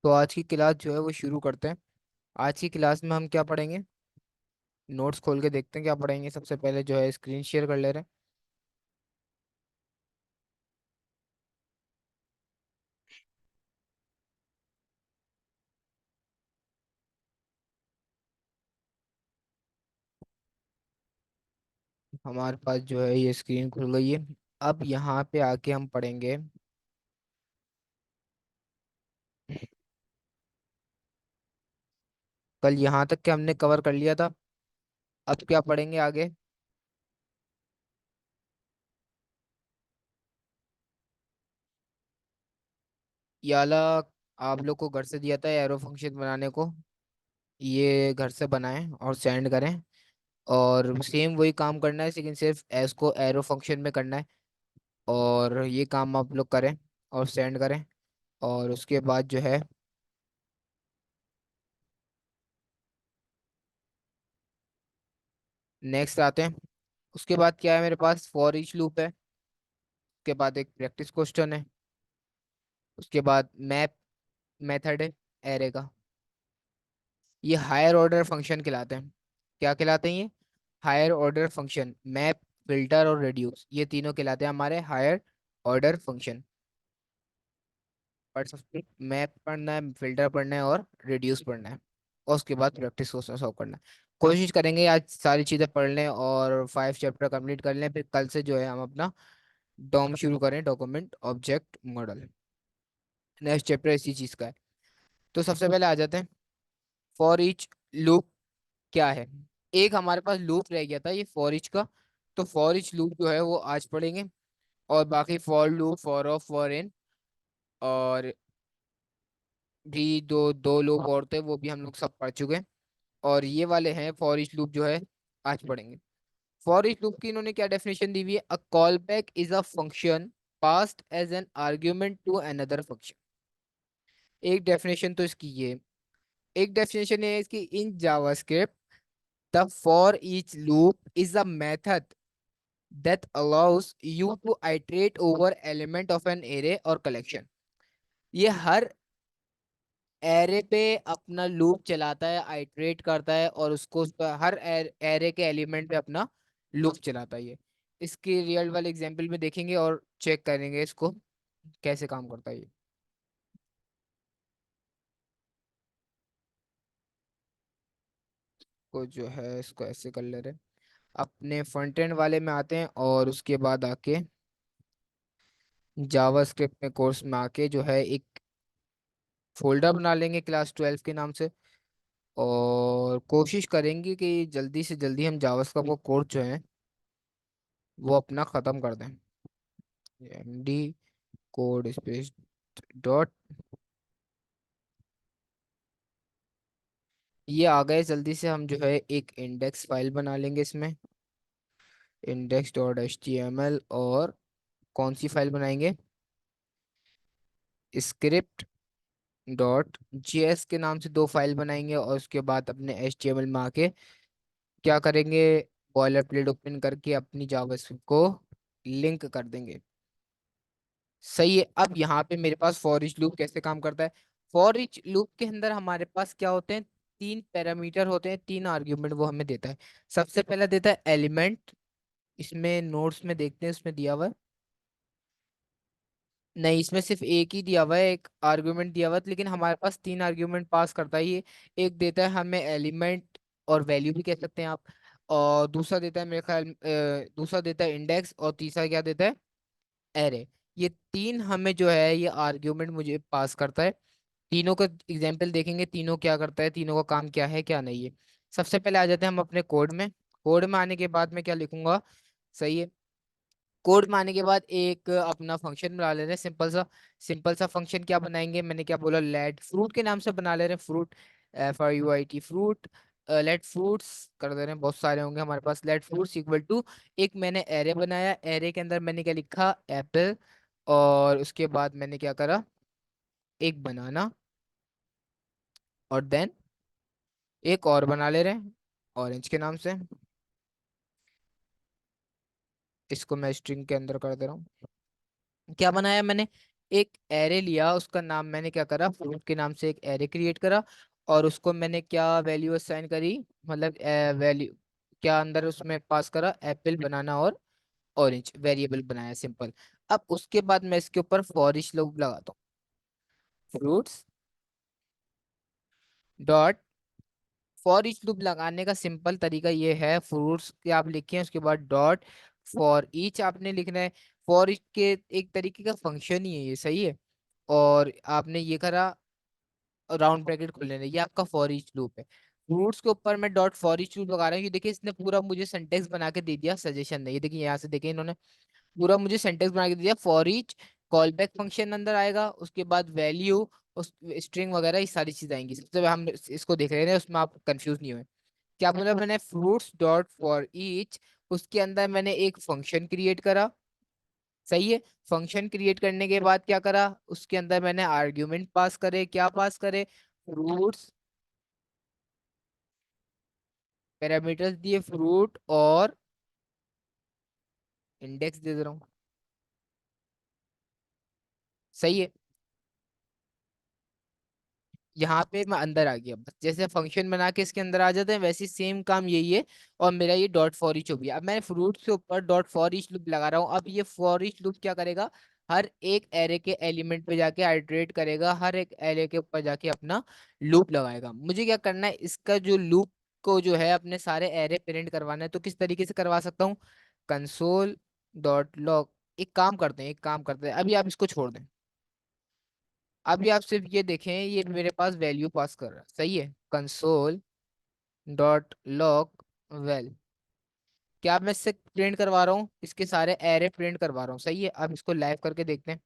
तो आज की क्लास जो है वो शुरू करते हैं। आज की क्लास में हम क्या पढ़ेंगे? नोट्स खोल के देखते हैं क्या पढ़ेंगे। सबसे पहले जो है स्क्रीन शेयर कर ले रहे हैं। हमारे पास जो है ये स्क्रीन खुल गई है। अब यहाँ पे आके हम पढ़ेंगे। कल यहाँ तक के हमने कवर कर लिया था। अब क्या पढ़ेंगे आगे? ये वाला आप लोग को घर से दिया था एरो फंक्शन बनाने को। ये घर से बनाएं और सेंड करें। और सेम वही काम करना है, लेकिन सिर्फ एस को एरो फंक्शन में करना है। और ये काम आप लोग करें और सेंड करें। और उसके बाद जो है नेक्स्ट आते हैं। उसके बाद क्या है, मेरे पास फॉर ईच लूप है। उसके बाद एक प्रैक्टिस क्वेश्चन है। उसके बाद मैप मेथड है एरे का। ये हायर ऑर्डर फंक्शन कहलाते हैं। क्या कहलाते हैं ये? Higher order function. Map, filter और रिड्यूस, ये तीनों कहलाते हैं हमारे हायर ऑर्डर फंक्शन। पढ़ सकते हैं। मैप पढ़ना है, फिल्टर पढ़ना है और रिड्यूस पढ़ना है। और उसके बाद प्रैक्टिस क्वेश्चन सॉल्व करना है। कोशिश करेंगे आज सारी चीज़ें पढ़ लें और 5 चैप्टर कंप्लीट कर लें, फिर कल से जो है हम अपना डॉम शुरू करें, document object model. Next chapter इसी चीज का है। तो सबसे पहले आ जाते हैं। फॉर ईच लूप क्या है? एक हमारे पास लूप रह गया था ये फॉर ईच का। तो फॉर ईच लूप जो है वो आज पढ़ेंगे। और बाकी for loop, for of, for in और भी दो दो लूप और थे, वो भी हम लोग सब पढ़ चुके हैं। और ये वाले हैं फॉर ईच लूप जो है आज पढ़ेंगे। फॉर ईच लूप की इन्होंने क्या डेफिनेशन दी हुई है? A callback is a function passed as an argument to another function. एक डेफिनेशन तो इसकी ये। एक डेफिनेशन है इसकी, in JavaScript the for each loop is a method that allows you to iterate over element of an array or collection। ये हर array पे अपना लूप चलाता है, आइटरेट करता है और उसको उसका हर एरे के एलिमेंट पे अपना लूप चलाता है ये। इसकी रियल वाले एग्जांपल में देखेंगे और चेक करेंगे इसको कैसे काम करता है ये। को जो है इसको ऐसे कर ले रहे हैं। अपने फ्रंट एंड वाले में आते हैं और उसके बाद आके जावास्क्रिप्ट में कोर्स में आके जो है एक फोल्डर बना लेंगे क्लास 12 के नाम से। और कोशिश करेंगे कि जल्दी से जल्दी हम जावास्क्रिप्ट का कोर्स जो है वो अपना ख़त्म कर दें। MD code space dot. ये आ गए। जल्दी से हम जो है एक इंडेक्स फाइल बना लेंगे इसमें। Index dot H T M L. और कौन सी फाइल बनाएंगे? स्क्रिप्ट डॉट जेएस के नाम से दो फाइल बनाएंगे। और उसके बाद अपने एच टी एम एल में आके क्या करेंगे? बॉयलर प्लेट ओपन करके अपनी जावास्क्रिप्ट को लिंक कर देंगे। सही है। अब यहाँ पे मेरे पास फॉर ईच लूप कैसे काम करता है? फॉर ईच लूप के अंदर हमारे पास क्या होते हैं? तीन पैरामीटर होते हैं, तीन आर्ग्यूमेंट वो हमें देता है। सबसे पहला देता है एलिमेंट। इसमें नोट्स में देखते हैं, इसमें दिया हुआ है। नहीं, इसमें सिर्फ एक ही दिया हुआ है, एक आर्ग्यूमेंट दिया हुआ है, लेकिन हमारे पास तीन आर्ग्यूमेंट पास करता है ये। एक देता है हमें एलिमेंट और वैल्यू भी कह सकते हैं आप। और दूसरा देता है मेरे ख्याल दूसरा देता है इंडेक्स। और तीसरा क्या देता है? एरे। ये तीन हमें जो है ये आर्ग्यूमेंट मुझे पास करता है। तीनों का एग्जाम्पल देखेंगे, तीनों क्या करता है, तीनों का काम क्या है क्या नहीं है। सबसे पहले आ जाते हैं हम अपने कोड में। कोड में आने के बाद मैं क्या लिखूंगा? सही है। कोड में आने के बाद एक अपना फंक्शन बना ले रहे हैं सिंपल सा। सिंपल सा फंक्शन क्या बनाएंगे? मैंने क्या बोला? लेट फ्रूट के नाम से बना ले रहे हैं। Fruit, FRUIT fruit. Let fruits कर दे रहे हैं, बहुत सारे होंगे हमारे पास। लेट फ्रूट्स इक्वल टू एक मैंने एरे बनाया। एरे के अंदर मैंने क्या लिखा? एप्पल। और उसके बाद मैंने क्या करा? एक बनाना। और देन एक और बना ले रहे हैं ऑरेंज के नाम से। इसको मैं स्ट्रिंग के अंदर कर दे रहा हूँ। क्या बनाया मैंने? एक एरे लिया, उसका नाम मैंने क्या करा, फ्रूट के नाम से एक एरे क्रिएट करा, और उसको मैंने क्या वैल्यू असाइन करी, मतलब वैल्यू क्या अंदर उसमें पास करा, एप्पल, बनाना और ऑरेंज वेरिएबल बनाया, सिंपल। अब उसके बाद मैं इसके ऊपर फॉर ईच लूप लगाता हूँ, fruits dot. For each loop लगाने का सिंपल तरीका ये है, फ्रूट्स के आप लिखे हैं, उसके बाद डॉट फॉर ईच आपने लिखना है। फॉर ईच के एक तरीके का फंक्शन ही है ये, सही है। और आपने ये करा, राउंड ब्रैकेट खोल लेना, ये आपका फॉर ईच लूप है। फ्रूट्स के ऊपर मैं डॉट फॉर ईच लूप लगा रहा हूँ, ये देखिए इसने पूरा मुझे सिंटेक्स बना के दे दिया सजेशन में, ये देखिए यहाँ से देखिए इन्होंने पूरा मुझे सेंटेंस बना के दिया। For each call back function अंदर आएगा, उसके बाद वैल्यू, उस स्ट्रिंग वगैरह ये सारी चीज आएंगी। सबसे पहले हम इसको देख रहे हैं, उसमें आप कंफ्यूज नहीं हुए। क्या बोला मैंने, फ्रूट्स डॉट फॉर ईच, उसके अंदर मैंने एक फंक्शन क्रिएट करा, सही है। फंक्शन क्रिएट करने के बाद क्या करा, उसके अंदर मैंने आर्ग्यूमेंट पास करे, क्या पास करे, फ्रूट्स, पैरामीटर्स दिए फ्रूट और इंडेक्स दे दे रहा हूँ, सही है। यहाँ पे मैं अंदर आ गया, बस जैसे फंक्शन बना के इसके अंदर आ जाते हैं वैसे सेम काम यही है। और मेरा ये डॉट फॉर ईच हो गया। अब मैं फ्रूट के ऊपर डॉट फॉर ईच लूप लगा रहा हूँ। अब ये फॉर ईच लूप क्या करेगा, हर एक एरे के एलिमेंट पे जाके आइटरेट करेगा, हर एक एरे के ऊपर जाके अपना लूप लगाएगा। मुझे क्या करना है, इसका जो लूप को जो है अपने सारे एरे प्रिंट करवाना है, तो किस तरीके से करवा सकता हूँ, कंसोल डॉट लॉग। एक काम करते हैं अभी आप इसको छोड़ दें। अभी आप सिर्फ ये देखें, ये मेरे पास वैल्यू पास कर रहा है, सही है, कंसोल डॉट लॉग वेल। क्या मैं इससे प्रिंट करवा रहा हूँ, इसके सारे एरे प्रिंट करवा रहा हूँ, सही है। अब इसको लाइव करके देखते हैं।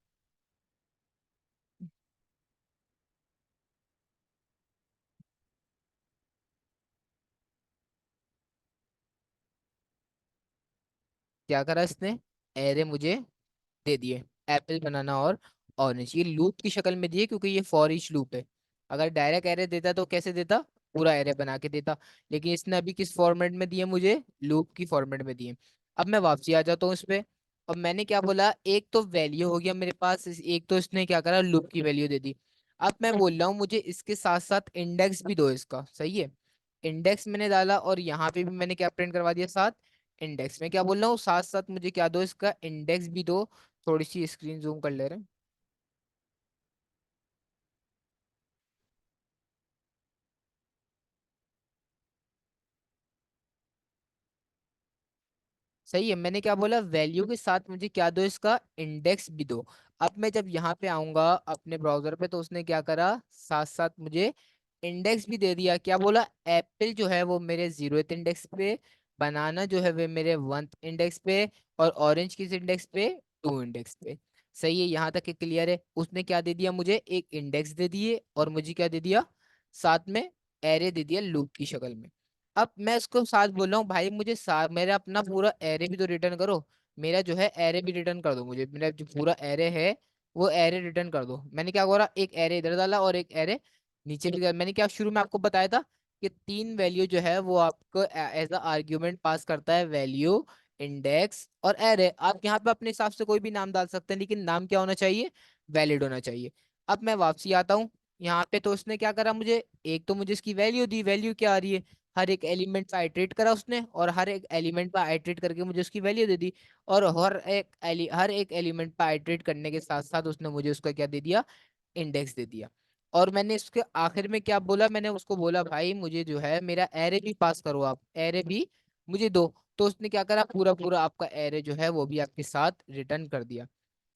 क्या करा इसने, एरे मुझे दे दिए, एप्पल, बनाना और ऑरेंज, ये लूप की शक्ल में दिए क्योंकि ये फॉर ईच लूप है। अगर डायरेक्ट एरे देता तो कैसे देता, पूरा एरे बना के देता। लेकिन इसने अभी किस फॉर्मेट में दिए मुझे, लूप की फॉर्मेट में दिए। अब मैं वापसी आ जाता हूँ इस पे, और मैंने क्या बोला, एक तो वैल्यू हो गया मेरे पास, एक तो इसने क्या करा, लूप की वैल्यू दे दी। अब मैं बोल रहा हूँ मुझे इसके साथ साथ इंडेक्स भी दो इसका, सही है। इंडेक्स मैंने डाला, और यहाँ पे भी मैंने क्या प्रिंट करवा दिया, साथ इंडेक्स में क्या बोल रहा हूँ, साथ साथ मुझे क्या दो, इसका इंडेक्स भी दो। थोड़ी सी स्क्रीन जूम कर ले रहे हैं। सही है, मैंने क्या बोला, वैल्यू के साथ मुझे क्या दो, इसका इंडेक्स भी दो। अब मैं जब यहाँ पे आऊंगा अपने ब्राउजर पे, तो उसने क्या करा, साथ साथ मुझे इंडेक्स भी दे दिया। क्या बोला, एप्पल जो है वो मेरे 0th इंडेक्स पे, बनाना जो है वो मेरे 1th इंडेक्स पे, और ऑरेंज किस इंडेक्स पे, 2 इंडेक्स पे। सही है, यहाँ तक क्लियर है। उसने क्या दे दिया मुझे, एक इंडेक्स दे दिए, और मुझे क्या दे दिया, साथ में एरे दे दिया लूप की शक्ल में। अब मैं उसको साथ बोल रहा हूँ, भाई मुझे मेरा अपना पूरा एरे भी तो रिटर्न करो। मेरा जो है एरे भी रिटर्न कर दो मुझे, मेरा जो पूरा एरे है वो एरे रिटर्न कर दो। मैंने क्या करा, एक एरे इधर डाला और एक एरे नीचे भी मैंने क्या शुरू में आपको बताया था कि 3 वैल्यू जो है वो आपको एज अ आर्ग्यूमेंट पास करता है, वैल्यू, इंडेक्स और एरे। आप यहाँ पे अपने हिसाब से कोई भी नाम डाल सकते हैं, लेकिन नाम क्या होना चाहिए, वैलिड होना चाहिए। अब मैं वापसी आता हूँ यहाँ पे, तो उसने क्या करा मुझे, एक तो मुझे इसकी वैल्यू दी, वैल्यू क्या आ रही है, हर एक एलिमेंट पर आइटरेट करा उसने, और हर एक एलिमेंट पर आइटरेट करके मुझे उसकी वैल्यू दे दी। और हर एक एलिमेंट पर आइटरेट करने के साथ साथ उसने मुझे उसका क्या दे दिया, इंडेक्स दे दिया। और मैंने इसके आखिर में क्या बोला, मैंने उसको बोला भाई मुझे जो है मेरा एरे भी पास करो, आप एरे भी मुझे दो। तो उसने क्या करा, पूरा पूरा आपका एरे जो है वो भी आपके साथ रिटर्न कर दिया,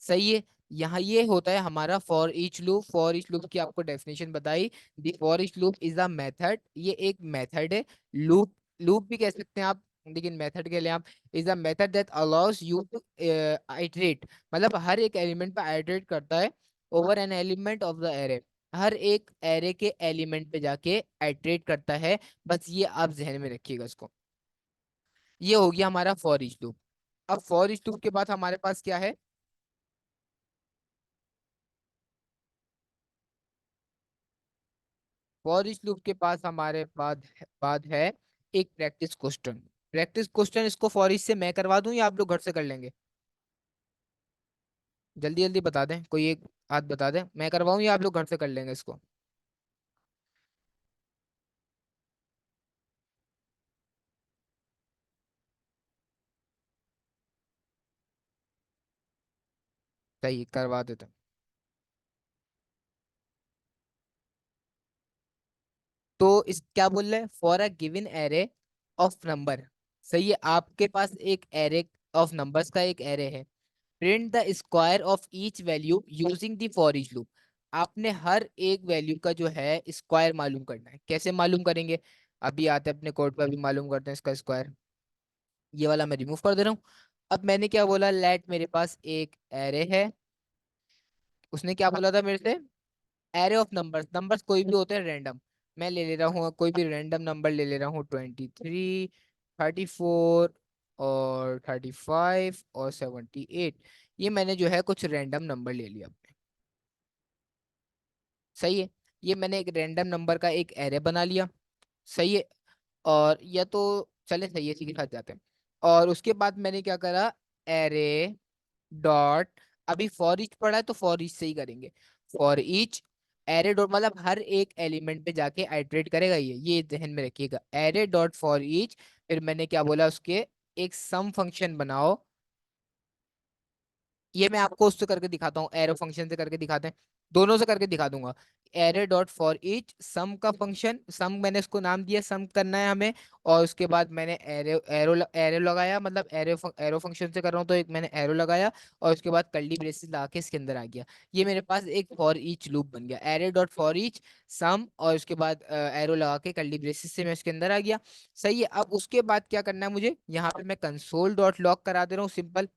सही है। यहाँ ये होता है हमारा for each loop. For each loop की आपको डेफिनेशन बताई, the for each loop is a method, ये एक मेथड है। लूप, लूप भी कह सकते हैं आप, लेकिन मेथड के लिए आप, is a method that allows you to iterate, मतलब हर एक एलिमेंट पर आइटरेट करता है over an element of the array, हर एक एरे के एलिमेंट पे जाके आइटरेट करता है। बस ये आप जहन में रखिएगा इसको। ये हो गया हमारा फॉर ईच लूप। अब फॉर ईच लूप के बाद हमारे पास क्या है, फॉर इच लूप के पास हमारे बाद है एक प्रैक्टिस क्वेश्चन। प्रैक्टिस क्वेश्चन इसको फॉर इच से मैं करवा दूं या आप लोग घर से कर लेंगे, जल्दी जल्दी बता दें कोई एक। हाथ बता दें, मैं करवाऊँ या आप लोग घर से कर लेंगे इसको? सही, करवा देते हैं। तो इस क्या बोल रहे हैं, for a given array of number. सही है, आपके पास एक एरे ऑफ नंबर्स का एक एरे है। Print the square of each value using the for each loop. आपने हर एक वैल्यू का जो है स्क्वायर मालूम करना है। कैसे मालूम करेंगे? अभी आते हैं अपने कोड पर, अभी मालूम करते हैं इसका स्क्वायर। ये वाला मैं रिमूव कर दे रहा हूँ। अब मैंने क्या बोला, लेट मेरे पास एक एरे है। उसने क्या बोला था मेरे से, एरे ऑफ नंबर्स, नंबर्स कोई भी होते हैं रैंडम। मैं ले ले रहा हूँ कोई भी रैंडम नंबर ले ले रहा हूँ, 23, 34 और 35 और 78। ये मैंने जो है कुछ रैंडम नंबर ले लिया अपने। सही है, ये मैंने एक रैंडम नंबर का एक एरे बना लिया। सही है, और या तो चले, सही है, इसी के साथ जाते हैं। और उसके बाद मैंने क्या करा, एरे डॉट, अभी फॉर ईच पढ़ा है तो फॉर ईच से ही करेंगे। फॉर ईच एरे डॉट, मतलब हर एक एलिमेंट पे जाके आइटरेट करेगा, ये ध्यान में रखिएगा। एरे डॉट फॉर ईच, फिर मैंने क्या बोला उसके, एक सम फंक्शन बनाओ। ये मैं आपको उससे करके दिखाता हूँ, एरो फंक्शन से करके दिखाते हैं, दोनों से करके दिखा दूंगा। एरे डॉट फॉर ईच सम का फंक्शन, सम मैंने उसको नाम दिया, सम करना है हमें। और उसके बाद मैंने एरो लगाया, मतलब एरो फंक्शन से कर रहा हूँ तो एक मैंने एरो लगाया। और उसके बाद कर्ली ब्रेसेस लगा के इसके अंदर आ गया। ये मेरे पास एक फॉर ईच लूप बन गया, एरे डॉट फॉर ईच सम, और उसके बाद एरो लगा के कर्ली ब्रेसेस से मैं इसके अंदर आ गया। सही है, अब उसके बाद क्या करना है मुझे, यहाँ पे मैं कंसोल डॉट लॉग करा दे रहा हूँ, सिंपल।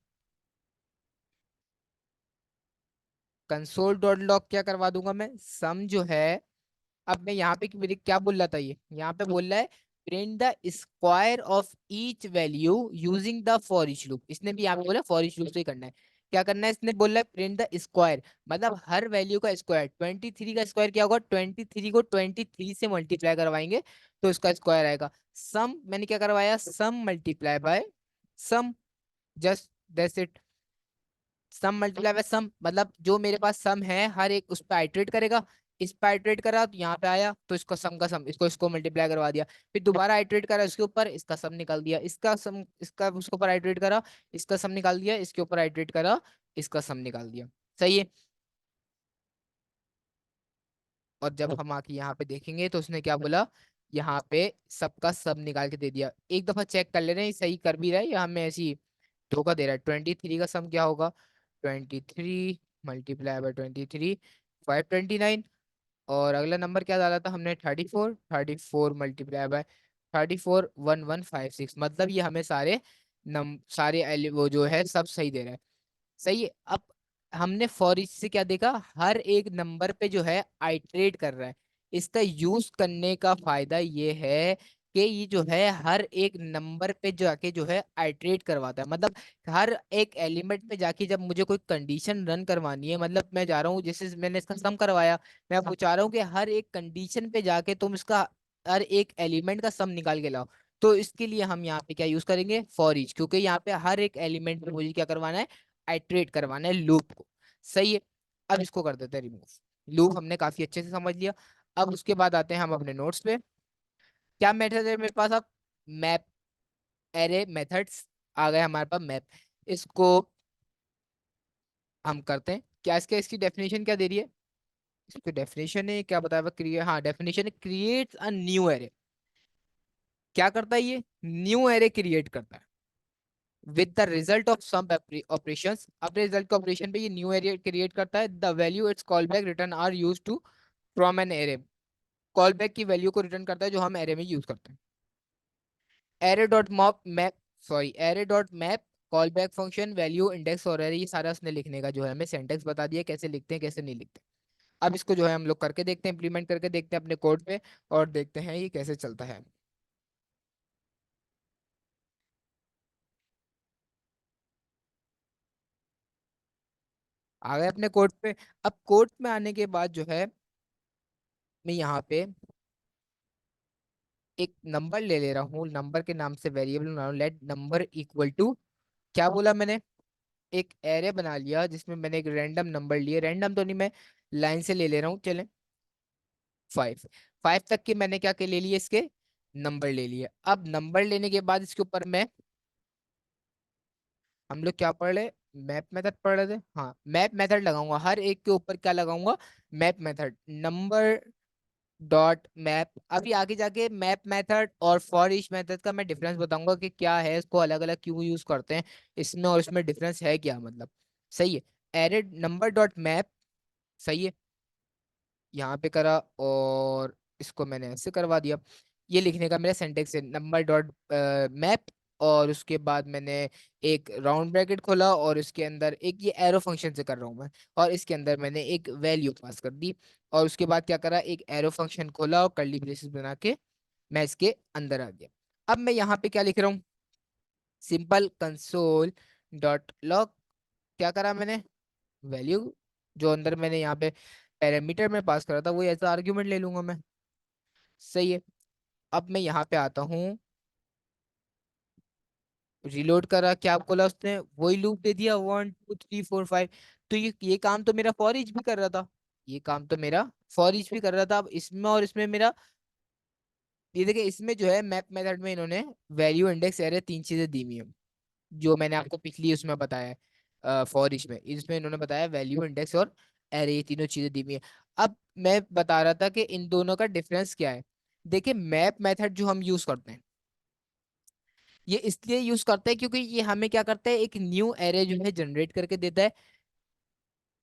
कंसोल डॉट लॉग क्या करवा दूंगा मैं, सम जो है। अब मैं यहाँ पे मेरे क्या बोल रहा था, ये यहाँ पे बोल रहा है print the square of each value using the for each loop. इसने भी यहाँ पे बोला फॉर ईच लूप से ही करना है। क्या करना है, इसने बोला है प्रिंट द स्क्वायर, मतलब हर वैल्यू का स्क्वायर। 23 का स्क्वायर क्या होगा, 23 को 23 से मल्टीप्लाई करवाएंगे तो इसका स्क्वायर आएगा। सम मैंने क्या करवाया, sum multiply by sum, just that's it. Sum multiply by sum, मतलब जो मेरे पास सम है हर एक उस पर आइटरेट करेगा। इस पर आइटरेट करा तो यहाँ पे आया तो इसका सम का सम, इसको इसको मल्टीप्लाई करवा दिया। फिर दोबारा आइटरेट करा इसके ऊपर, इसका सम निकाल दिया, इसका सम, इसका उसके ऊपर आइटरेट करा, इसका सम निकाल दिया, इसके ऊपर आइटरेट करा, इसका सम निकाल दिया। सही है। और जब हम आके यहाँ पे देखेंगे तो उसने क्या बोला, यहाँ पे सबका सब निकाल के दे दिया। एक दफा चेक कर ले रहे हैं सही कर भी रहा है या हमें ऐसी धोखा दे रहा है। 23 का सम क्या होगा, 23 मल्टीप्लाई बाय 23, 529। और अगला नंबर क्या डाला था हमने, 34, 34 मल्टीप्लाई बाय 34, 1156। मतलब ये हमें सारे सारे वो जो है सब सही दे रहा है। सही है। अब हमने फॉर ईच से क्या देखा, हर एक नंबर पे जो है आइटरेट कर रहा है। इसका यूज करने का फायदा ये है कि ये जो है हर एक नंबर पे जाके जो है आइटरेट करवाता है। मतलब हर एक एलिमेंट पे जाके जब मुझे कोई कंडीशन रन करवानी है, मतलब मैं जा रहा हूँ, जैसे मैंने इसका सम करवाया, मैं आपको चाह रहा हूँ कि हर एक कंडीशन पे जाके तुम इसका हर एक एलिमेंट का सम निकाल के लाओ। तो इसके लिए हम यहाँ पे क्या यूज करेंगे, फॉर ईच, क्योंकि यहाँ पे हर एक एलिमेंट पे मुझे क्या करवाना है, आइटरेट करवाना है लूप को। सही है, अब इसको कर देते हैं रिमूव। लूप हमने काफी अच्छे से समझ लिया। अब उसके बाद आते हैं हम अपने नोट्स पे। क्या मेथड है मेरे पास, अब मैप, एरे मेथड्स आ गए हमारे पास, मैप। इसको हम करते हैं क्या, इसके इसकी डेफिनेशन क्या दे रही है, इसकी डेफिनेशन है क्या बताया, क्रिएट, हाँ डेफिनेशन है, क्रिएट अ न्यू एरे। क्या करता है ये, न्यू एरे क्रिएट करता है with the result of some operations. अपने रिजल्ट के ऑपरेशन पे ये न्यू एरे क्रिएट करता है। The value its callback return are use to from an array. Callback की वैल्यू को रिटर्न करता है जो हम एरे में यूज करते हैं। Array dot mop map, sorry array dot map callback function value index और एरे, ये सारा उसने लिखने का जो है हमें सेंटेक्स बता दिया, कैसे लिखते हैं कैसे नहीं लिखते। अब इसको जो है हम लोग करके देखते हैं, इंप्लीमेंट करके देखते हैं अपने कोड पे, और देखते हैं ये कैसे चलता है। आ गए अपने कोड पे। अब कोड में आने के बाद जो है मैं यहाँ पे एक नंबर ले ले रहा हूँ, नंबर के नाम से वेरिएबल बना रहा हूँ, लेट नंबर इक्वल टू, क्या बोला मैंने, एक एरे बना लिया जिसमें मैंने एक रैंडम नंबर लिए, रैंडम तो नहीं, मैं लाइन से ले ले रहा हूँ, चले 5। 5 तक के मैंने क्या के ले लिए, इसके नंबर ले लिए। अब नंबर लेने के बाद इसके ऊपर मैं, हम लोग क्या पढ़ रहे, मैप मेथड पढ़ रहे थे, हाँ मैप मेथड लगाऊंगा हर एक के ऊपर, क्या लगाऊंगा, map method, number dot map. अभी आगे जाके मैप मेथड और फॉर ईच मेथड का मैं डिफरेंस बताऊंगा कि क्या है, इसको अलग अलग क्यों यूज करते हैं, इसमें और इसमें डिफरेंस है क्या, मतलब सही है। एरे नंबर डॉट मैप, सही है, यहाँ पे करा, और इसको मैंने ऐसे करवा दिया। ये लिखने का मेरा सेंटेक्स है, नंबर डॉट मैप, और उसके बाद मैंने एक राउंड ब्रैकेट खोला, और इसके अंदर एक ये एरो फंक्शन से कर रहा हूँ मैं, और इसके अंदर मैंने एक वैल्यू पास कर दी, और उसके बाद क्या करा, एक एरो फंक्शन खोला और कर्ली ब्रेसेस बना के मैं इसके अंदर आ गया। अब मैं यहाँ पे क्या लिख रहा हूँ, सिंपल कंसोल डॉट लॉग, क्या करा मैंने, वैल्यू जो अंदर मैंने यहाँ पे पैरामीटर में पास करा था वो ऐसा आर्ग्यूमेंट ले लूंगा मैं, सही है। अब मैं यहाँ पे आता हूँ, रिलोड करा, क्या बोला उसने, वही लूप दे दिया 1 2 3 4 5। तो ये काम तो मेरा फॉर ईच भी कर रहा था, ये काम तो मेरा फॉर ईच भी कर रहा था। अब इसमें और इसमें मेरा, ये देखिए इसमें जो है मैप मेथड में इन्होंने वैल्यू इंडेक्स एरे तीन चीजें दी हुई है, जो मैंने आपको पिछली उसमें बताया है फॉर ईच में, इसमें इन्होंने बताया वैल्यू इंडेक्स और एरे, ये तीनों चीजें दी हुई है। अब मैं बता रहा था कि इन दोनों का डिफरेंस क्या है। देखिए मैप मेथड जो हम यूज करते हैं, ये इसलिए यूज करते हैं क्योंकि ये हमें क्या करता है, एक न्यू एरे जो है जनरेट करके देता है,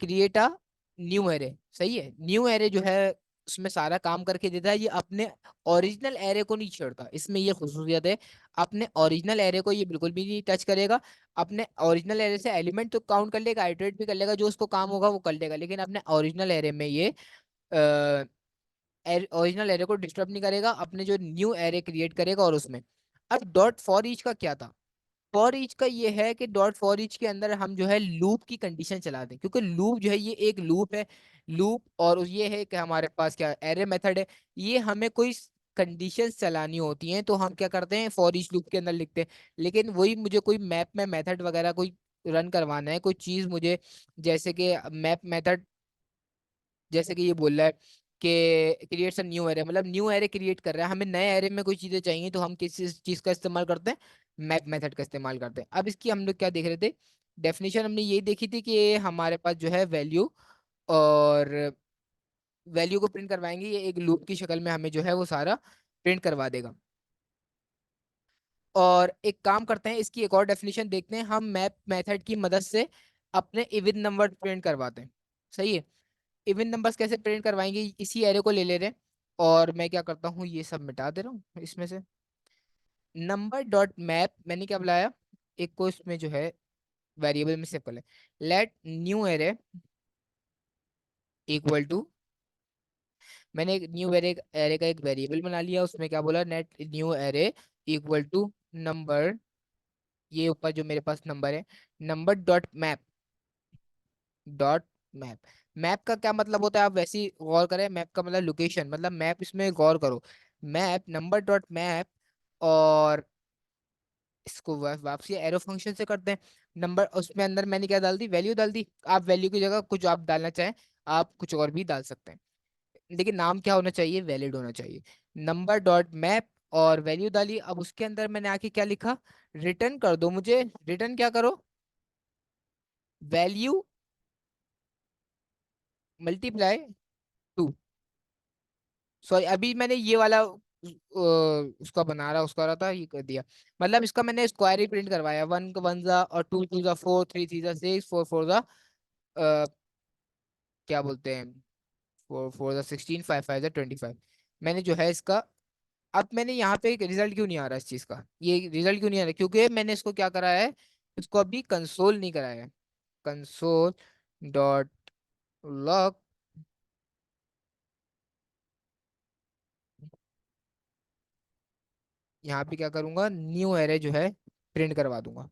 क्रिएट अ न्यू एरे, सही है, न्यू एरे जो है उसमें सारा काम करके देता है, ये अपने ओरिजिनल एरे को नहीं छेड़ता, इसमें ये खुसूसियत है, अपने ओरिजिनल एरे को ये बिल्कुल भी नहीं टच करेगा। अपने ओरिजिनल एरे से एलिमेंट तो काउंट कर लेगा, आइटरेट भी कर लेगा, जो उसको काम होगा वो कर लेगा, लेकिन अपने ओरिजिनल एरे में ये ओरिजिनल एरे को डिस्टर्ब नहीं करेगा, अपने जो न्यू एरे क्रिएट करेगा। और उसमें अब डॉट फॉर ईच का क्या था, फॉर ईच का ये है कि डॉट फॉर ईच के अंदर हम जो है लूप की कंडीशन चला दें, क्योंकि लूप जो है ये एक लूप है, लूप, और ये है कि हमारे पास क्या एरे मेथड है, ये हमें कोई कंडीशन चलानी होती हैं तो हम क्या करते हैं, फॉर ईच लूप के अंदर लिखते हैं। लेकिन वही मुझे कोई मैप में मेथड वगैरह कोई रन करवाना है, कोई चीज मुझे, जैसे कि मैप मेथड, जैसे कि ये बोल रहा है कि क्रिएट्स अ न्यू एरे, मतलब न्यू एरे क्रिएट कर रहा है, हमें नए एरे में कोई चीजें चाहिए तो हम किस चीज का इस्तेमाल करते हैं, मैप मेथड का इस्तेमाल करते हैं। अब इसकी हम लोग क्या देख रहे थे, डेफिनेशन हमने यही देखी थी कि हमारे पास जो है वैल्यू, और वैल्यू को प्रिंट करवाएंगे, ये एक लूप की शक्ल में हमें जो है वो सारा प्रिंट करवा देगा। और एक काम करते हैं, इसकी एक और डेफिनेशन देखते हैं, हम मैप मेथड की मदद से अपने इवन नंबर प्रिंट करवाते हैं, सही है। इवन नंबर्स कैसे प्रिंट करवाएंगे, इसी एरे को ले रहे हैं, और मैं क्या करता हूँ, ये सब मिटा दे रहा हूँ इसमें से। नंबर डॉट मैप मैंने क्या बुलाया, एक को इसमें जो है वेरिएबल में सेव कर ले, let new array equal to, मैंने एक न्यू एरे एरे का एक वेरिएबल बना लिया, उसमें क्या बोला, let new array equal to number, ये ऊपर जो मेरे पास नंबर है, number dot map, dot map. Map का क्या मतलब होता है, आप वैसे ही गौर करें, मैप का मतलब लोकेशन, मतलब मैप, इसमें गौर करो, मैप नंबर डॉट मैप, और इसको वापसी एरो फंक्शन से करते हैं। नंबर उसमें अंदर मैंने क्या डाल दी, वैल्यू डाल दी, आप वैल्यू की जगह कुछ आप डालना चाहें, आप कुछ और भी डाल सकते हैं, लेकिन नाम क्या होना चाहिए, वैलिड होना चाहिए। नंबर डॉट मैप, और वैल्यू डाली। अब उसके अंदर मैंने आके क्या लिखा, रिटर्न कर दो मुझे, रिटर्न क्या करो, वैल्यू मल्टीप्लाई 2। सॉरी, अभी मैंने ये वाला उसका बना रहा, उसका रहा था, ये कर दिया, मतलब इसका मैंने स्क्वायर ही प्रिंट करवाया, 1 1 जा, और 2 2 जा 4, 3 3 जा 6, 4 4 जा क्या बोलते हैं, 4 4 जा 16, 5 5 जा 25, मैंने जो है इसका। अब मैंने यहाँ पे एक रिजल्ट क्यों नहीं आ रहा इस चीज का, ये रिजल्ट क्यों नहीं आ रहा, क्योंकि मैंने इसको क्या कराया है, इसको अभी कंसोल नहीं कराया है। कंसोल डॉट लॉग, यहाँ पे क्या करूंगा, न्यू एरे जो है प्रिंट करवा दूंगा।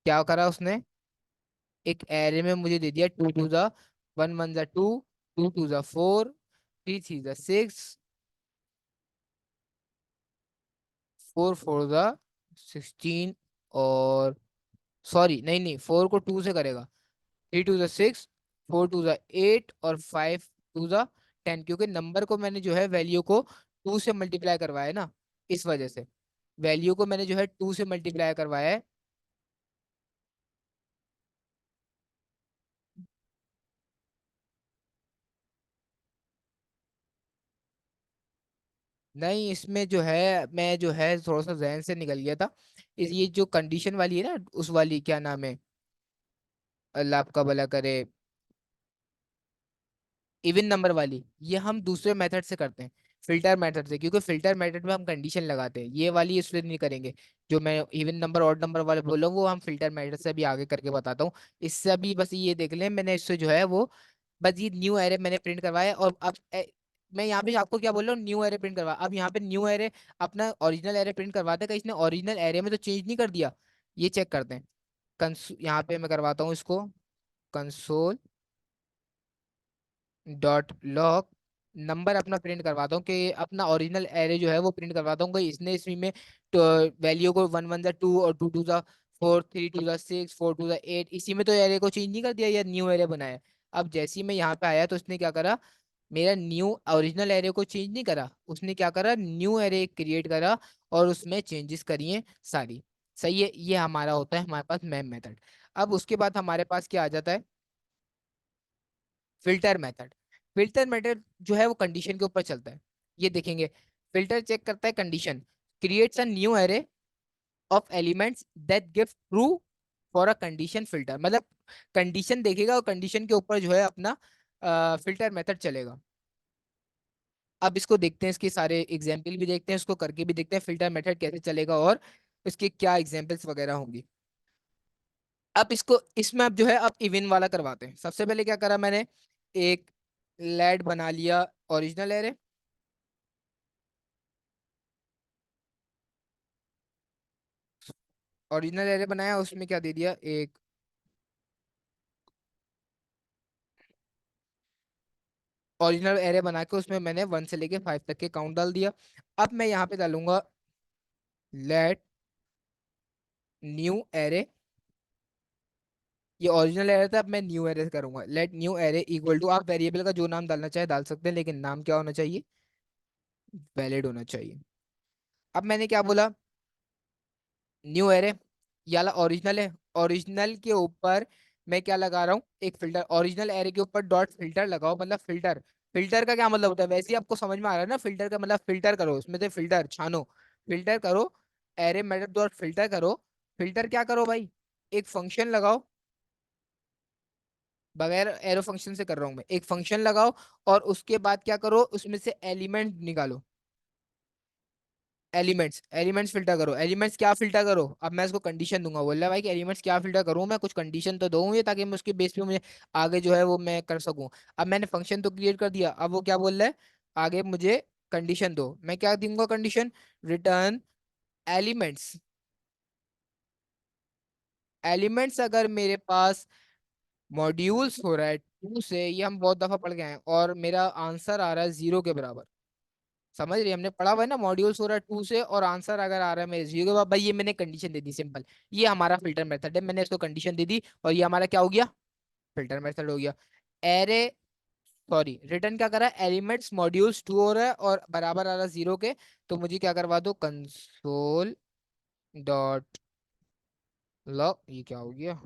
क्या करा उसने, एक एरे में मुझे दे दिया 2 2 जा 1 1 जा 2, 2 2 जा 4, 3 3 जा 6, फोर फोर ज़ा 16, और सॉरी नहीं नहीं, फोर को टू से करेगा। थ्री टू ज़ा सिक्स, फोर टू ज़ा एट, और फाइव टू ज़ा 10, क्योंकि नंबर को मैंने जो है वैल्यू को टू से मल्टीप्लाई करवाया है ना, इस वजह से वैल्यू को मैंने जो है टू से मल्टीप्लाई करवाया है। नहीं, इसमें जो है मैं जो है थोड़ा सा जहन से निकल गया था। ये जो कंडीशन वाली है ना, उस वाली क्या नाम है, अल्लाह आपका भला करे, इवन नंबर वाली, ये हम दूसरे मेथड से करते हैं, फिल्टर मेथड से, क्योंकि फिल्टर मेथड में हम कंडीशन लगाते हैं, ये वाली इसलिए नहीं करेंगे। जो मैं इवन नंबर ऑड नंबर वाले बोल रहा हूँ वो हम फिल्टर मेथड से भी आगे करके बताता हूँ। इससे अभी बस ये देख लें, मैंने इससे जो है वो बस ये न्यू एरे मैंने प्रिंट करवाया, और अब मैं यहाँ पे आपको क्या बोल रहा हूँ, न्यू एरे प्रिंट करवा, अब यहाँ पे न्यू एरे अपना ओरिजिनल एरे प्रिंट करवाते हैं, कहीं इसने ओरिजिनल एरे में तो चेंज नहीं कर दिया, ये चेक करते हैं। यहाँ पे मैं करवाता हूँ इसको, कंसोल डॉट लॉग, नंबर अपना प्रिंट करवाता हूँ कि अपना ओरिजिनल एरे जो है वो प्रिंट करवाता हूँ कि इसने इसमें में तो वैल्यू को वन वन जा टू, और टू टू जा फोर, थ्री टू जा सिक्स, फोर टू जा एट, इसी में तो एरे को चेंज नहीं कर दिया या न्यू एरे बनाया। अब जैसे ही मैं यहाँ पे आया तो उसने क्या करा, मेरा न्यू ओरिजिनल एरे को चेंज नहीं करा, उसने क्या करा, न्यू एरे क्रिएट करा और उसमें चेंजेस करिए सारी। सही है, ये हमारा होता है हमारे पास मैम मेथड। अब उसके बाद हमारे पास क्या आ जाता है, फिल्टर मेथड। फिल्टर मेथड जो है वो कंडीशन के ऊपर चलता है। ये देखेंगे, फिल्टर चेक करता है condition, creates a new array of elements that give true for a condition filter, मतलब कंडीशन देखेगा और कंडीशन के ऊपर जो है अपना फिल्टर मेथड चलेगा। अब इसको देखते हैं, इसके सारे एग्जाम्पल भी देखते हैं, इसको करके भी देखते हैं फिल्टर मेथड कैसे चलेगा और इसके क्या एग्जाम्पल्स वगैरह होंगी। अब इसको इसमें अब जो है अब इवन वाला करवाते हैं। सबसे पहले क्या करा मैंने, एक लेड बना लिया ओरिजिनल एरे, ओरिजिनल एरे बनाया, उसमें क्या दे दिया, एक ओरिजिनल एरे बना के उसमें मैंने वन से लेके फाइव तक के काउंट डाल दिया। अब मैं यहाँ पे डालूंगा लेट न्यू एरे, ये ओरिजिनल एरे था, अब मैं न्यू एरे करूंगा, let new array equal to, आप वेरिएबल का जो नाम डालना चाहे डाल सकते हैं, लेकिन नाम क्या होना चाहिए, वैलिड होना चाहिए। अब मैंने क्या बोला, न्यू एरे, ये वाला ओरिजिनल है, ओरिजिनल के ऊपर मैं क्या लगा रहा हूँ, एक फिल्टर, ओरिजिनल एरे के ऊपर डॉट फिल्टर लगाओ, मतलब फिल्टर। फिल्टर का क्या मतलब होता है, वैसे ही आपको समझ में आ रहा है ना, फिल्टर का मतलब फिल्टर करो, उसमें से फिल्टर छानो, फिल्टर करो, एरे मेथड डॉट फिल्टर करो। फिल्टर क्या करो भाई, एक फंक्शन लगाओ, बगैर एरो फंक्शन से कर रहा हूं मैं, एक फंक्शन लगाओ, और उसके बाद क्या करो, उसमें से एलिमेंट निकालो, एलिमेंट्स फिल्टर करो, एलिमेंट्स क्या फिल्टर करो, अब मैं इसको कंडीशन दूंगा, बोल रहा है भाई कि एलिमेंट्स क्या फिल्टर करूं, मैं कुछ कंडीशन तो दूं ये, ताकि मैं उसके बेस पे मुझे आगे जो है वो मैं कर सकूं। अब मैंने फंक्शन तो क्रिएट कर दिया, अब वो क्या बोल रहा है, आगे मुझे कंडीशन दो, मैं क्या दूंगा कंडीशन, रिटर्न एलिमेंट्स। एलिमेंट्स अगर मेरे पास मॉड्यूल्स हो रहा है टू से, ये हम बहुत दफा पढ़ गए हैं, और मेरा आंसर आ रहा है जीरो के बराबर, समझ रही है? हमने पढ़ा हुआ है ना, मॉड्यूल्स हो रहा है टू से और आंसर अगर आ रहा है मेरे जीरो के बाद, भाई ये मैंने कंडीशन दे दी सिंपल। ये हमारा फिल्टर मेथड है, मैंने इसको कंडीशन दे दी और ये हमारा क्या हो गया, फिल्टर मेथड हो गया। एरे, सॉरी, रिटर्न क्या करा, एलिमेंट्स मॉड्यूल्स टू हो रहा है और बराबर आ रहा है जीरो के, तो मुझे क्या करवा दो, कंसोल डॉट लॉग, ये क्या हो गया,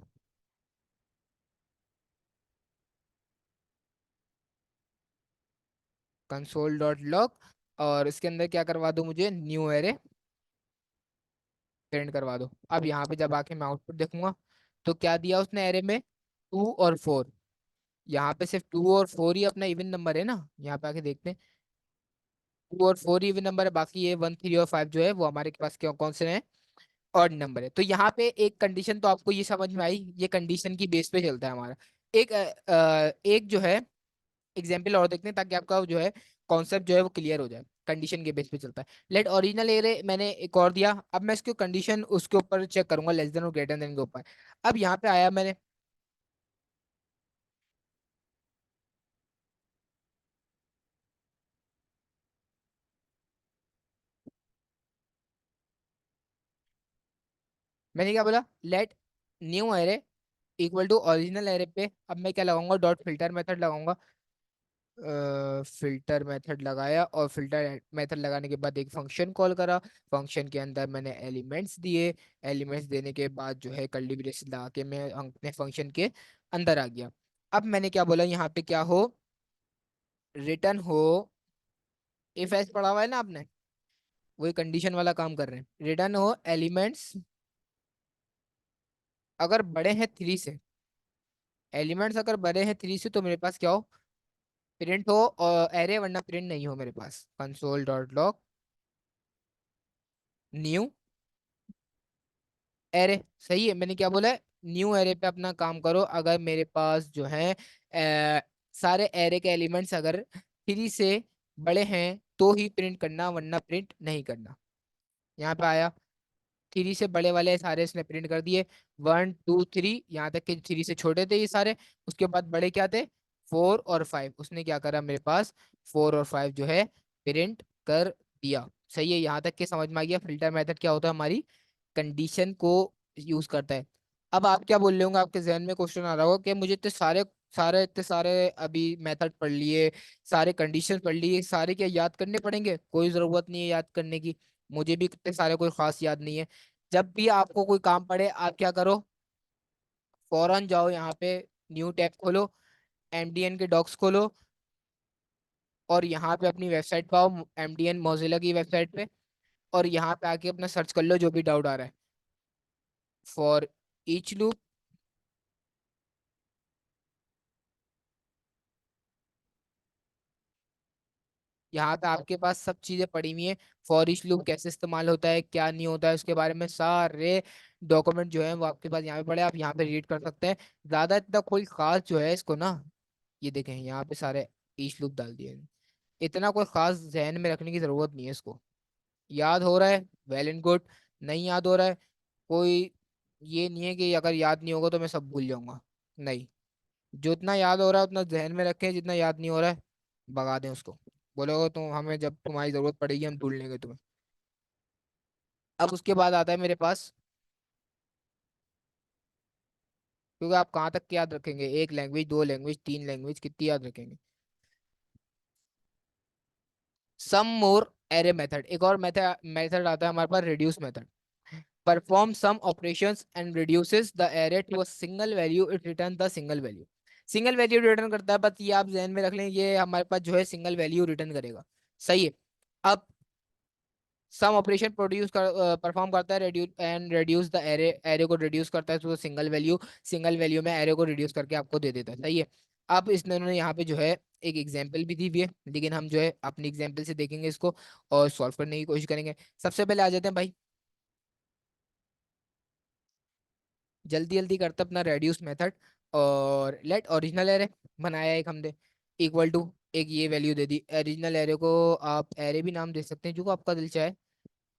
कंसोल डॉट लॉग, और इसके अंदर क्या करवा दो, मुझे न्यू एरे प्रिंट करवा दो। अब यहाँ पे जब आके मैं आउटपुट देखूंगा तो क्या दिया उसने एरे में, टू और फोर, यहाँ पे सिर्फ टू और फोर ही अपना इवन नंबर है ना, यहाँ पे आके देखते हैं, टू और फोर ही इवन नंबर है, बाकी ये वन थ्री और फाइव जो है वो हमारे पास क्यों कौन से हैं, ऑड नंबर है। तो यहाँ पे एक कंडीशन तो आपको ये समझ में आई, ये कंडीशन की बेस पे चलता है हमारा। एक जो है एग्जाम्पल और देखते हैं, ताकि आपका जो है कॉन्सेप्ट जो है वो क्लियर हो जाए। कंडीशन के बेस पे चलता है, लेट ओरिजिनल एरे मैंने एक और दिया, अब मैं इसको कंडीशन उसके ऊपर चेक करूंगा, लेस देन और ग्रेटर देन के ऊपर। अब यहाँ पे आया मैंने, मैंने क्या बोला, let new array equal to original array पे, अब मैं क्या लगाऊंगा, डॉट फिल्टर मेथड लगाऊंगा। फिल्टर मेथड लगाया, और फिल्टर मेथड लगाने के बाद एक फंक्शन कॉल करा। फंक्शन के अंदर मैंने एलिमेंट्स दिए। एलिमेंट्स देने के बाद जो है कर्ली ब्रेसेस लगा के मैं अपने फंक्शन के अंदर आ गया। अब मैंने क्या बोला, यहाँ पे क्या हो, रिटर्न हो, इफ एल्स पढ़ा हुआ है ना आपने, वही कंडीशन वाला काम कर रहे हैं। रिटर्न हो एलिमेंट्स अगर बड़े हैं 3 से, एलिमेंट्स अगर बड़े हैं 3 से तो मेरे पास क्या हो, प्रिंट हो, और एरे, वरना प्रिंट नहीं हो मेरे पास। Console dot log new array. सही है, मैंने क्या बोला है, न्यू एरे पे अपना काम करो अगर मेरे पास जो है सारे एरे के एलिमेंट्स अगर 3 से बड़े हैं तो ही प्रिंट करना, वरना प्रिंट नहीं करना। यहाँ पे आया, 3 से बड़े वाले सारे इसने प्रिंट कर दिए, 1 2 3, यहाँ तक कि 3 से छोटे थे ये सारे। उसके बाद बड़े क्या थे, 4 और 5, उसने क्या करा मेरे पास, 4 और 5 जो है प्रिंट कर दिया। सही है, यहाँ तक के समझ में आ गया फिल्टर मेथड क्या होता है, हमारी कंडीशन को यूज करता है। अब आप क्या बोल रहे होंगे, आपके जहन में क्वेश्चन आ रहा होगा कि मुझे इतने सारे अभी मेथड पढ़ लिए, सारे कंडीशन पढ़ लिए, सारे क्या याद करने पड़ेंगे? कोई जरूरत नहीं है याद करने की, मुझे भी इतने सारे कोई खास याद नहीं है। जब भी आपको कोई काम पड़े आप क्या करो, फौरन जाओ यहाँ पे, न्यू टैब खोलो, एमडीएन के डॉक्स खोलो, और यहाँ पे अपनी वेबसाइट पाओ, एमडीएन मोजिला की वेबसाइट पे, और यहाँ पे आके अपना सर्च कर लो जो भी डाउट आ रहा है। फॉर ईच लूप, यहाँ पे आपके पास सब चीजें पड़ी हुई हैं। फॉर ईच लूप कैसे इस्तेमाल होता है, क्या नहीं होता है, उसके बारे में सारे डॉक्यूमेंट जो है वो आपके पास यहाँ पे पड़े हैं, आप यहाँ पे रीड कर सकते हैं। ज्यादा इतना कोई खास जो है इसको ना, ये देखें यहाँ पे सारे ईच लूप डाल दिए हैं। इतना कोई खास जहन में रखने की जरूरत नहीं है इसको। याद हो रहा है, वेल एंड गुड। नहीं याद हो रहा है, कोई ये नहीं है कि अगर याद नहीं होगा तो मैं सब भूल जाऊंगा। नहीं, जितना याद हो रहा है उतना जहन में रखें, जितना याद नहीं हो रहा है भगा दें उसको। बोलोगे तुम हमें, जब तुम्हारी जरूरत पड़ेगी हम ढूंढ लेंगे तुम्हें। अब उसके बाद आता है मेरे पास, क्योंकि आप कहाँ तक याद रखेंगे, 1 लैंग्वेज, 2 लैंग्वेज, 3 लैंग्वेज, कितनी याद रखेंगे? सम मोर एरे मेथड, एक और मेथड मेथड आता है हमारे पास, reduce method. Perform some operations and reduces the array to a single value, it return the single value. Single value return करता है, बस ये आप ध्यान में रख लें, ये हमारे पास जो है सिंगल वैल्यू रिटर्न करेगा। सही है। अब सम ऑपरेशन प्रोड्यूस कर परफॉर्म करता है, reduce and reduce the array, array को रिड्यूस करता है to single value, single value में एरे को रिड्यूस करके आपको दे देता है। सही है। अब इसने उन्होंने यहाँ पे जो है एक एग्जांपल भी दी हुई है, लेकिन हम जो है अपनी एग्जांपल से देखेंगे इसको और सॉल्व करने की कोशिश करेंगे। सबसे पहले आ जाते हैं भाई, जल्दी जल्दी करते अपना रेड्यूस मेथड। और लेट ओरिजिनल एरे बनाया एक हमने, इक्वल टू, एक ये वैल्यू दे दी। ओरिजिनल एरे को आप एरे भी नाम दे सकते हैं जो आपका दिल चाहे,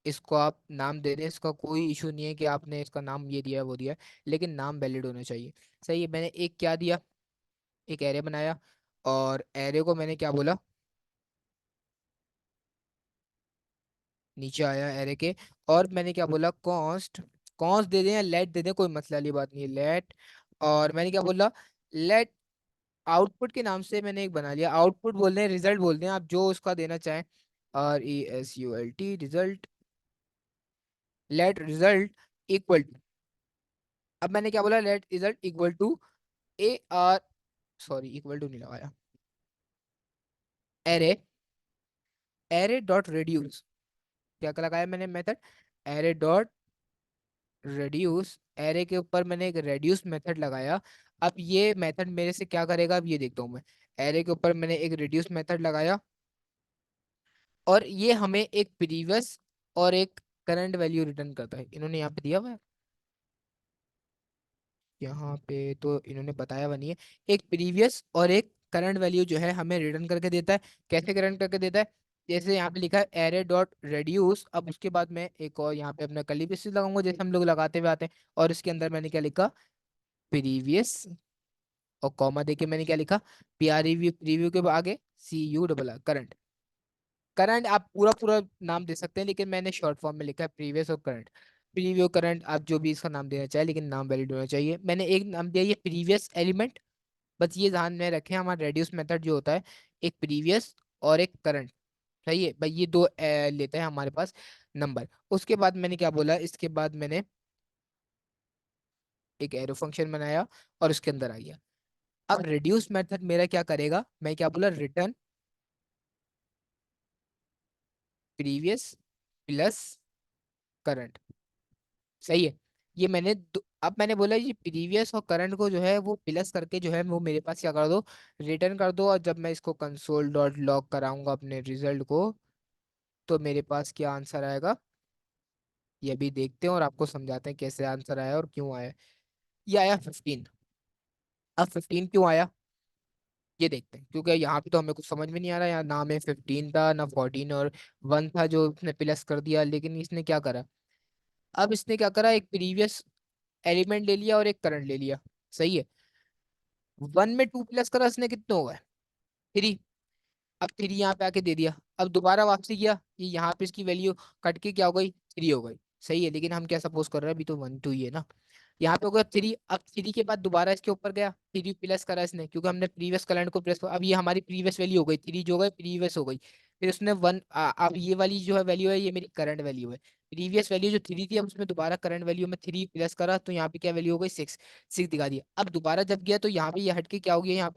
इसको आप नाम दे दें, इसका कोई इशू नहीं है कि आपने इसका नाम ये दिया है वो दिया है, लेकिन नाम वैलिड होना चाहिए। सही है, मैंने एक क्या दिया, एक एरे बनाया, और एरे को मैंने क्या बोला, नीचे आया एरे के, और मैंने क्या बोला, कॉन्स्ट, कॉन्स्ट दे दें या लेट दे दें, कोई मसला वाली बात नहीं है, लेट। और मैंने क्या बोला, लेट आउटपुट के नाम से मैंने एक बना लिया, आउटपुट बोल दें, रिजल्ट बोल दें, आप जो उसका देना चाहें, RESULT, result. Let result equal to, अब मैंने क्या बोला, let result equal to AR, sorry equal to नहीं लगाया, एरे, एरे डॉट रिड्यूस, क्या लगाया मैंने method, array dot reduce. Array के ऊपर मैंने एक रेड्यूस मेथड लगाया। अब ये मेथड मेरे से क्या करेगा, अब ये देखता हूँ मैं। एरे के ऊपर मैंने एक रिड्यूस मेथड लगाया, और ये हमें एक प्रीवियस और एक करंट वैल्यू रिटर्न करता है, इन्होंने यहाँ पे दिया हुआ है। यहाँ पे तो इन्होंने बताया हुआ नहीं है। एक प्रीवियस और एक करंट वैल्यू जो है हमें रिटर्न करके देता है। कैसे करंट करके देता है, जैसे यहाँ पे लिखा है एरे डॉट रेड्यूस, अब उसके बाद मैं एक और यहाँ पे अपना कर्ली ब्रेसेस लगाऊंगा जैसे हम लोग लगाते हुए आते हैं, और इसके अंदर मैंने क्या लिखा, प्रीवियस, और कॉमा देके मैंने क्या लिखा, PREV, प्रीव्यू के आगे CU करंट। करंट आप पूरा पूरा नाम दे सकते हैं, लेकिन मैंने शॉर्ट फॉर्म में लिखा है प्रीवियस और करंट। प्रीवियो करंट, आप जो भी इसका नाम देना चाहे, लेकिन नाम वैलिड होना चाहिए। मैंने एक नाम दिया ये प्रीवियस एलिमेंट। बस ये ध्यान में रखें, हमारा रेड्यूस मेथड जो होता है, एक प्रीवियस और एक करंट। सही है भाई, ये दो लेता है हमारे पास नंबर। उसके बाद मैंने क्या बोला, इसके बाद मैंने एक एरो फंक्शन बनाया और उसके अंदर आ गया। अब रिड्यूस मेथड मेरा क्या करेगा, मैं क्या बोला, रिटर्न प्रीवियस प्लस करंट। सही है। ये अब मैंने बोला ये प्रीवियस और करंट को जो है वो प्लस करके जो है वो मेरे पास क्या कर दो, रिटर्न कर दो। और जब मैं इसको कंसोल डॉट लॉग कराऊंगा अपने रिजल्ट को, तो मेरे पास क्या आंसर आएगा, ये भी देखते हैं और आपको समझाते हैं कैसे आंसर आया और क्यों आया। ये आया 15। अब 15 क्यों आया, ये देखते हैं, क्योंकि यहाँ पे तो हमें कुछ समझ में नहीं आ रहा। यहाँ ना में 15 था ना 14, और 1 था जो उसने प्लस कर दिया। लेकिन इसने क्या करा, अब इसने क्या करा, एक प्रीवियस एलिमेंट ले लिया और एक करंट ले लिया। सही है। 1 में 2 प्लस करा इसने, कितने हो गए, 3। अब 3 यहाँ पे आके दे दिया। अब दोबारा वापसी किया, ये यहाँ पे इसकी वैल्यू कट के क्या हो गई, 3 हो गई। सही है, लेकिन हम क्या सपोज कर रहे हैं, अभी तो 1 2 ही है ना। यहाँ पे होगा 3। अब 3 के बाद दोबारा इसके ऊपर गया, 3 प्लस करा इसने, क्योंकि हमने प्रीवियस करंट को प्लस। अब ये हमारी प्रीवियस वैल्यू हो गई 3, जो हो गई प्रीवियस हो गई। फिर उसने 1, अब ये वाली जो है वैल्यू है, ये मेरी करंट वैल्यू है। प्रीवियस वैल्यू जो 3 थी, अब उसमें दोबारा करंट वैल्यू में 3 प्लस करा, तो यहाँ पे क्या वैल्यू हो गई, 6। 6 दिखा दिया। अब दोबारा जब गया तो यहाँ पे ये हटके क्या हो गया, यहाँ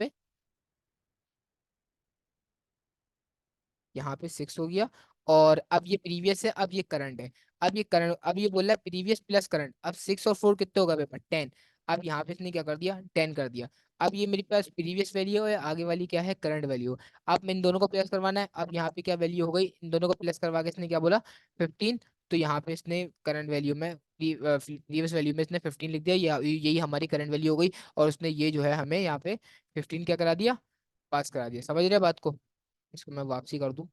पे 6 हो गया। और अब ये प्रीवियस है, अब ये करंट है। अब ये करंट, अब ये बोल रहा है प्रीवियस प्लस करंट। अब 6 और 4 कितने होगा पेपर, 10। अब यहाँ पे इसने क्या कर दिया, 10 कर दिया। अब ये मेरे पास प्रीवियस वैल्यू है, आगे वाली क्या है, करंट वैल्यू। अब मैं इन दोनों को प्लस करवाना है। अब यहाँ पे क्या वैल्यू हो गई, इन दोनों को प्लस करवा के इसने क्या बोला, 15। तो यहाँ पे इसने करंट वैल्यू में, प्रीवियस वैल्यू में इसने 15 लिख दिया, यही हमारी करंट वैल्यू हो गई। और उसने ये जो है हमें यहाँ पे 15 क्या करा दिया, पास करा दिया। समझ रहे हैं बात को। इसको मैं वापसी कर दूं,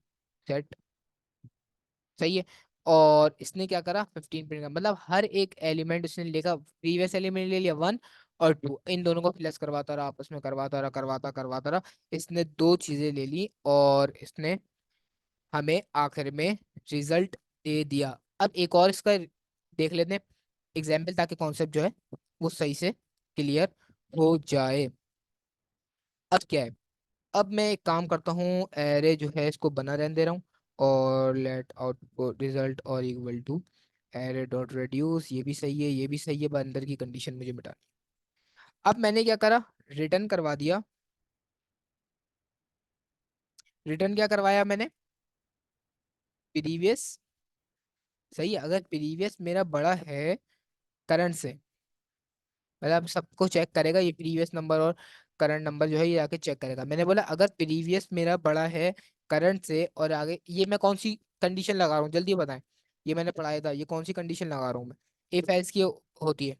सेट। सही है। और इसने क्या करा, 15 प्रिंट का मतलब हर एक एलिमेंट उसने लेगा, प्रीवियस एलिमेंट ले लिया 1 और 2, इन दोनों को प्लस करवाता रहा, आपस में करवाता रहा, करवाता करवाता रहा। इसने दो चीजें ले ली और इसने हमें आखिर में रिजल्ट दे दिया। अब एक और इसका देख लेते हैं एग्जाम्पल, ताकि कॉन्सेप्ट जो है वो सही से क्लियर हो जाए। अब क्या है, अब मैं एक काम करता हूँ, एरे जो है इसको बना रहने दे रहा हूँ। और लेट आउटपुट रिजल्ट और equal to array dot reduce, ये भी सही है, ये भी सही है, बस अंदर की कंडीशन मुझे मिटानी। अब मैंने क्या करा, रिटर्न करवा दिया। रिटर्न क्या करवाया मैंने, प्रीवियस। सही है, अगर प्रीवियस मेरा बड़ा है करंट से, मतलब सबको चेक करेगा, ये प्रीवियस नंबर और करंट नंबर जो है ये आके चेक करेगा। मैंने बोला अगर प्रीवियस मेरा बड़ा है करंट से, और आगे ये मैं कौन सी कंडीशन लगा रहा हूँ, जल्दी बताएं। ये मैंने पढ़ाया था, ये कौन सी कंडीशन लगा रहा हूँ मैं, इफ एल्स की होती है।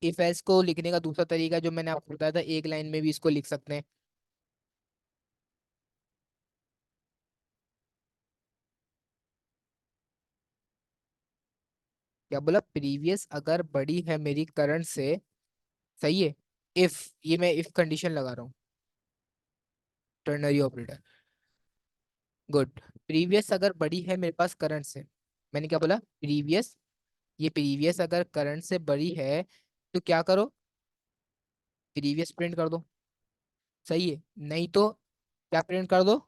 इफ एल्स को लिखने का दूसरा तरीका जो मैंने आपको बताया था, एक लाइन में भी इसको लिख सकते हैं। क्या बोला, प्रीवियस अगर बड़ी है मेरी करंट से। सही है। इफ, ये मैं इफ कंडीशन लगा रहा हूँ, टर्नरी ऑपरेटर। गुड। प्रीवियस अगर बड़ी है मेरे पास करंट से, मैंने क्या बोला, प्रीवियस, ये प्रीवियस अगर करंट से बड़ी है, तो क्या करो, प्रीवियस प्रिंट कर दो। सही है, नहीं तो क्या प्रिंट कर दो,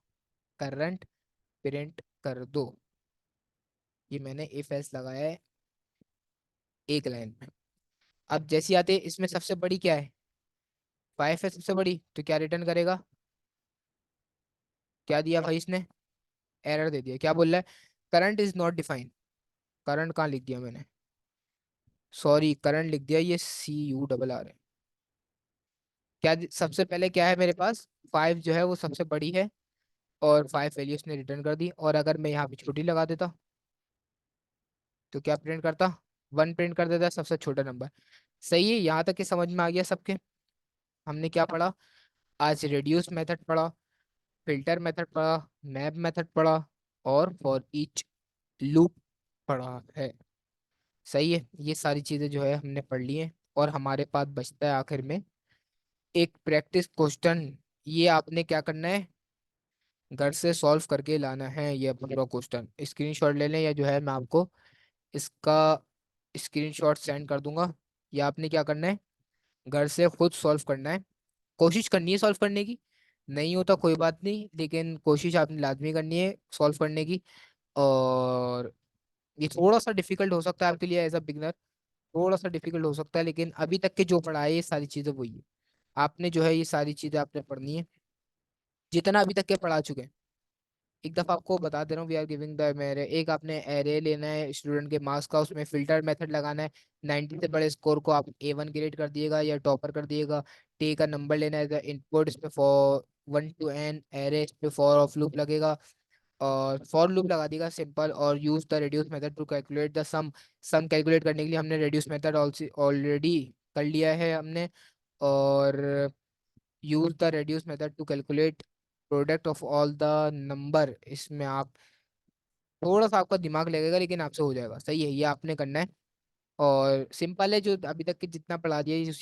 करंट प्रिंट कर दो। ये मैंने इफ एल्स लगाया है एक लाइन में। अब जैसी आते हैं, इसमें सबसे बड़ी क्या है, 5 है सबसे बड़ी, तो क्या रिटर्न करेगा, क्या दिया भाई इसने, एरर दे दिया। क्या बोल रहा है, current is not defined. Current कहाँ लिख दिया मैंने, सॉरी, करंट लिख दिया, ये CURR है। क्या सबसे पहले क्या है मेरे पास, 5 जो है वो सबसे बड़ी है, और 5 वैल्यू उसने रिटर्न कर दी। और अगर मैं यहाँ पे छोटी लगा देता, तो क्या प्रिंट करता, 1 प्रिंट कर देता, सबसे छोटा नंबर। सही है, यहाँ तक कि समझ में आ गया सबके। हमने क्या पढ़ा आज, रिड्यूस मेथड पढ़ा, फिल्टर मेथड पढ़ा, मैप मेथड पढ़ा, और फॉर ईच लूप पढ़ा है। सही है, ये सारी चीजें जो है हमने पढ़ ली हैं। और हमारे पास बचता है आखिर में एक प्रैक्टिस क्वेश्चन। ये आपने क्या करना है, घर से सॉल्व करके लाना है ये पूरा क्वेश्चन। स्क्रीनशॉट ले लें, या जो है मैं आपको इसका स्क्रीनशॉट सेंड कर दूंगा। या आपने क्या करना है, घर से खुद सॉल्व करना है, कोशिश करनी है सॉल्व करने की। नहीं होता कोई बात नहीं, लेकिन कोशिश आपने लाजमी करनी है सॉल्व करने की। और ये थोड़ा सा डिफिकल्ट हो सकता है आपके लिए एज अ बिगनर, थोड़ा सा डिफिकल्ट हो सकता है, लेकिन अभी तक के जो पढ़ा है ये सारी चीज़ें वही है। आपने जो है ये सारी चीज़ें आपने पढ़नी है, जितना अभी तक के पढ़ा चुके हैं। एक दफा आपको बता दे रहा हूँ, वी आर गिविंग द मेरे, एक आपने एरे लेना है स्टूडेंट के मार्क्स का, उसमें फिल्टर मेथड लगाना है। 90 से बड़े स्कोर को आप A1 ग्रेड कर दिएगा या टॉपर कर दिएगा। टी का नंबर लेना है इनपुट, इसमें फॉर 1 to n एरे, इस पे फॉर ऑफ लूप लगेगा, और फॉर लूप लगा देगा सिंपल। और use the reduce method to calculate the sum. Sum calculate करने के लिए हमने रेड्यूस मेथड ऑलरेडी कर लिया है हमने। और use the reduce method to calculate product of all the number. इसमें आप थोड़ा सा आपका दिमाग लगेगा, लेकिन आपसे हो जाएगा, सही है, ये आपने करना है। और सिंपल है, जो अभी तक के जितना पढ़ा दिया है,